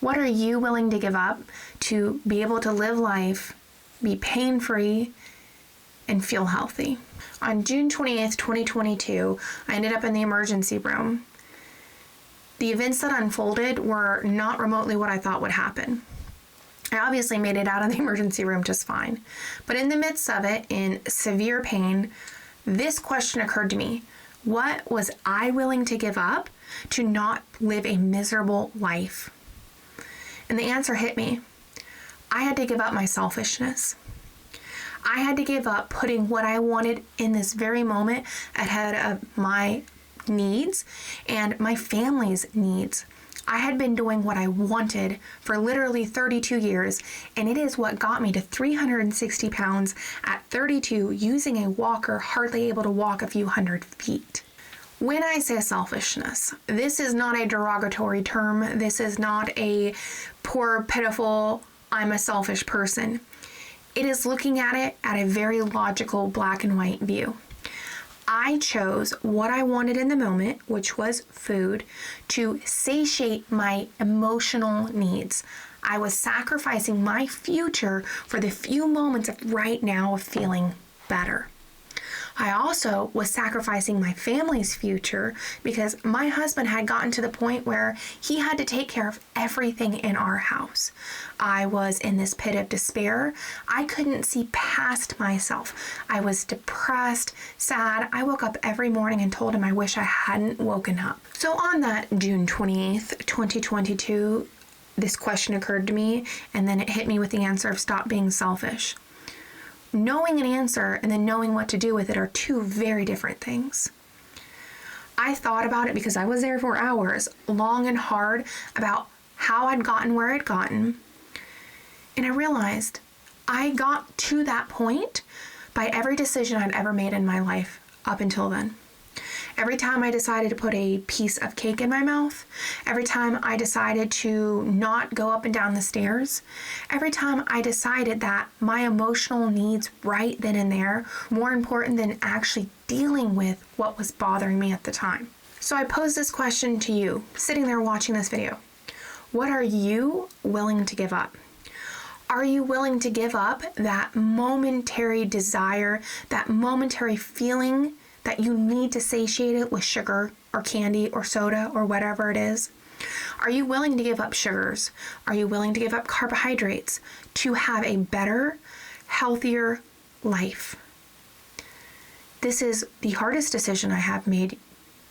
What are you willing to give up to be able to live life, be pain-free, and feel healthy? On June 28th, 2022, I ended up in the emergency room. The events that unfolded were not remotely what I thought would happen. I obviously made it out of the emergency room just fine. But in the midst of it, in severe pain, this question occurred to me. What was I willing to give up to not live a miserable life? And the answer hit me. I had to give up my selfishness. I had to give up putting what I wanted in this very moment ahead of my needs and my family's needs. I had been doing what I wanted for literally 32 years, and it is what got me to 360 pounds at 32 using a walker, hardly able to walk a few hundred feet. When I say selfishness, this is not a derogatory term. This is not a poor, pitiful, I'm a selfish person. It is looking at it at a very logical black and white view. I chose what I wanted in the moment, which was food, to satiate my emotional needs. I was sacrificing my future for the few moments of right now of feeling better. I also was sacrificing my family's future because my husband had gotten to the point where he had to take care of everything in our house. I was in this pit of despair. I couldn't see past myself. I was depressed, sad. I woke up every morning and told him I wish I hadn't woken up. So on that June 28th, 2022, this question occurred to me, and then it hit me with the answer of stop being selfish. Knowing an answer and then knowing what to do with it are two very different things. I thought about it because I was there for hours, long and hard, about how I'd gotten where I'd gotten. And I realized I got to that point by every decision I'd ever made in my life up until then. Every time I decided to put a piece of cake in my mouth, every time I decided to not go up and down the stairs, every time I decided that my emotional needs right then and there were more important than actually dealing with what was bothering me at the time. So I pose this question to you, sitting there watching this video. What are you willing to give up? Are you willing to give up that momentary desire, that momentary feeling that you need to satiate it with sugar or candy or soda or whatever it is? Are you willing to give up sugars? Are you willing to give up carbohydrates to have a better, healthier life? This is the hardest decision I have made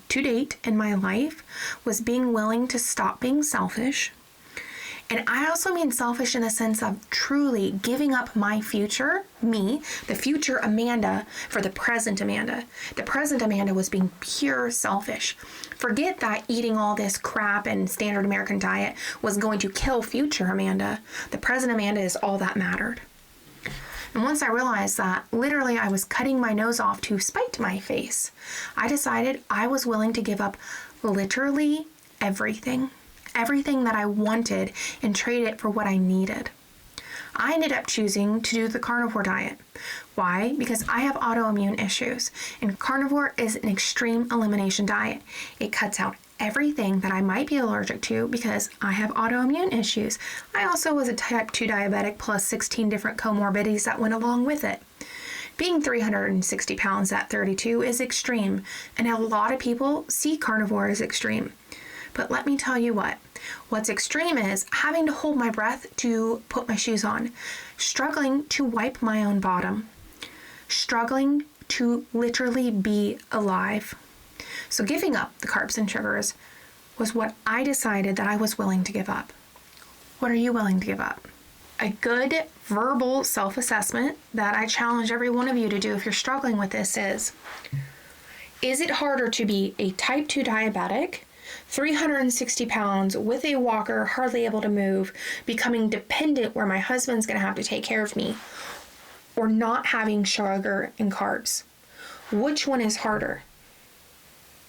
to date in my life, was being willing to stop being selfish. And I also mean selfish in the sense of truly giving up my future, me, the future Amanda, for the present Amanda. The present Amanda was being pure selfish. Forget that eating all this crap and standard American diet was going to kill future Amanda. The present Amanda is all that mattered. And once I realized that, literally I was cutting my nose off to spite my face, I decided I was willing to give up literally everything that I wanted and trade it for what I needed. I ended up choosing to do the Carnivore Diet. Why? Because I have autoimmune issues, and Carnivore is an extreme elimination diet. It cuts out everything that I might be allergic to because I have autoimmune issues. I also was a type 2 diabetic plus 16 different comorbidities that went along with it. Being 360 pounds at 32 is extreme, and a lot of people see carnivore as extreme. But let me tell you what's extreme is having to hold my breath to put my shoes on, struggling to wipe my own bottom, struggling to literally be alive. So giving up the carbs and sugars was what I decided that I was willing to give up. What are you willing to give up? A good verbal self-assessment that I challenge every one of you to do if you're struggling with this is it harder to be a type 2 diabetic, 360 pounds with a walker, hardly able to move, becoming dependent where my husband's going to have to take care of me, or not having sugar and carbs? Which one is harder?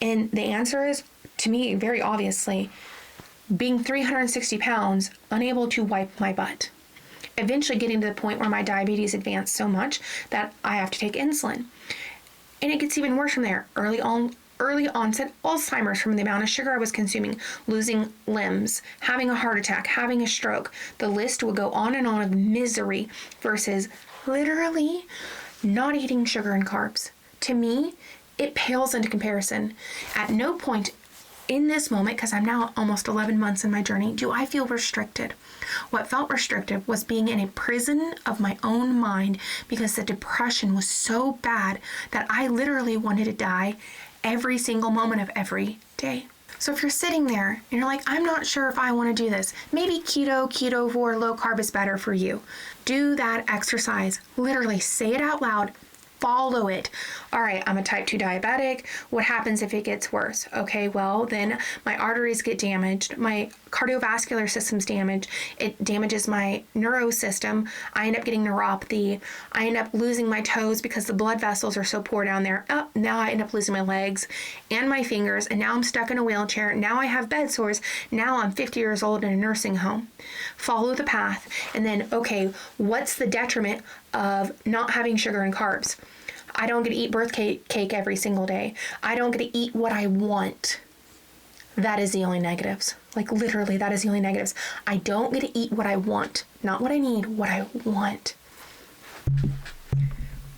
And the answer is, to me, very obviously, being 360 pounds, unable to wipe my butt. Eventually getting to the point where my diabetes advanced so much that I have to take insulin. And it gets even worse from there. Early early onset Alzheimer's from the amount of sugar I was consuming, losing limbs, having a heart attack, having a stroke. The list would go on and on of misery versus literally not eating sugar and carbs. To me, it pales into comparison. At no point in this moment, because I'm now almost 11 months in my journey, do I feel restricted. What felt restrictive was being in a prison of my own mind because the depression was so bad that I literally wanted to die every single moment of every day. So if you're sitting there and you're like, I'm not sure if I want to do this, maybe ketovore, low carb is better for you. Do that exercise. Literally say it out loud. Follow it. All right, I'm a type 2 diabetic. What happens if it gets worse? Okay, well, then my arteries get damaged. My cardiovascular system's damaged. It damages my neuro system. I end up getting neuropathy. I end up losing my toes because the blood vessels are so poor down there. Oh, now I end up losing my legs and my fingers, and now I'm stuck in a wheelchair. Now I have bed sores. Now I'm 50 years old in a nursing home. Follow the path. And then, okay, what's the detriment of not having sugar and carbs? I don't get to eat birthday cake every single day. I don't get to eat what I want. That is the only negatives. Like literally, that is the only negatives. I don't get to eat what I want. Not what I need, what I want.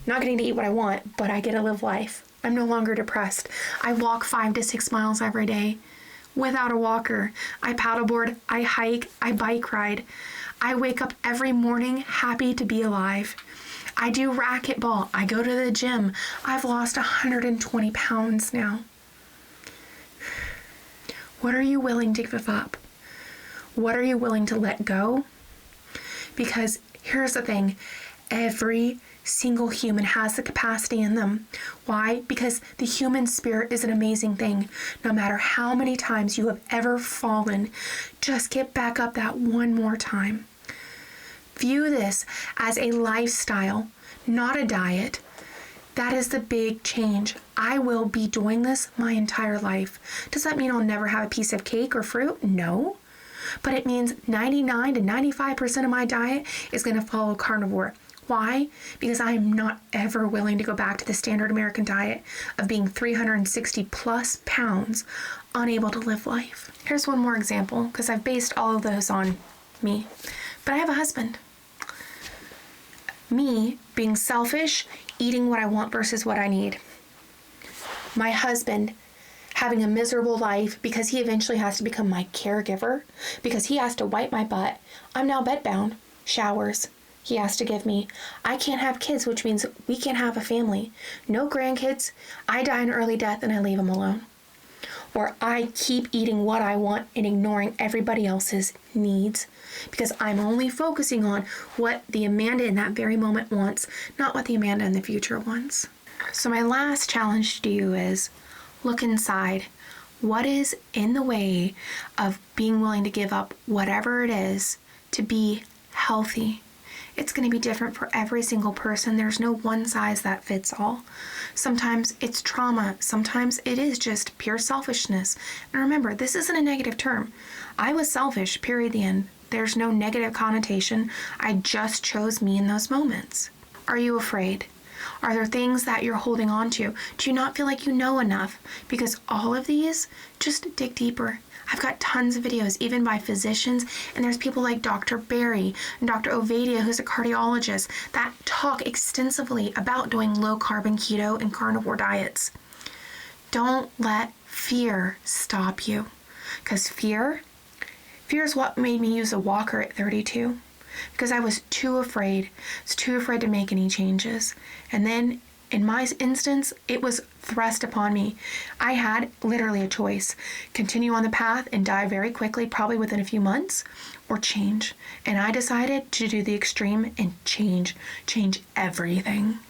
Not getting to eat what I want, but I get to live life. I'm no longer depressed. I walk 5 to 6 miles every day without a walker. I paddleboard, I hike, I bike ride. I wake up every morning happy to be alive. I do racquetball. I go to the gym. I've lost 120 pounds now. What are you willing to give up? What are you willing to let go? Because here's the thing. Every single human has the capacity in them. Why? Because the human spirit is an amazing thing. No matter how many times you have ever fallen, just get back up that one more time. View this as a lifestyle, not a diet. That is the big change. I will be doing this my entire life. Does that mean I'll never have a piece of cake or fruit? No. But it means 99 to 95% of my diet is going to follow carnivore. Why? Because I am not ever willing to go back to the standard American diet of being 360 plus pounds, unable to live life. Here's one more example, because I've based all of those on me. But I have a husband. Me being selfish, eating what I want versus what I need. My husband having a miserable life because he eventually has to become my caregiver, because he has to wipe my butt. I'm now bedbound, showers. He has to give me. I can't have kids, which means we can't have a family. No grandkids. I die an early death and I leave him alone. Or I keep eating what I want and ignoring everybody else's needs because I'm only focusing on what the Amanda in that very moment wants, not what the Amanda in the future wants. So my last challenge to you is look inside. What is in the way of being willing to give up whatever it is to be healthy? It's going to be different for every single person. There's no one size that fits all. Sometimes it's trauma. Sometimes it is just pure selfishness. And remember, this isn't a negative term. I was selfish, period, the end. There's no negative connotation. I just chose me in those moments. Are you afraid? Are there things that you're holding on to? Do you not feel like you know enough? Because all of these, just dig deeper. I've got tons of videos, even by physicians, and there's people like Dr. Barry and Dr. Ovadia, who's a cardiologist, that talk extensively about doing low carb and keto and carnivore diets. Don't let fear stop you, because fear is what made me use a walker at 32, because I was too afraid. I was too afraid to make any changes. And then in my instance, it was thrust upon me. I had literally a choice. Continue on the path and die very quickly, probably within a few months, or change. And I decided to do the extreme and change everything.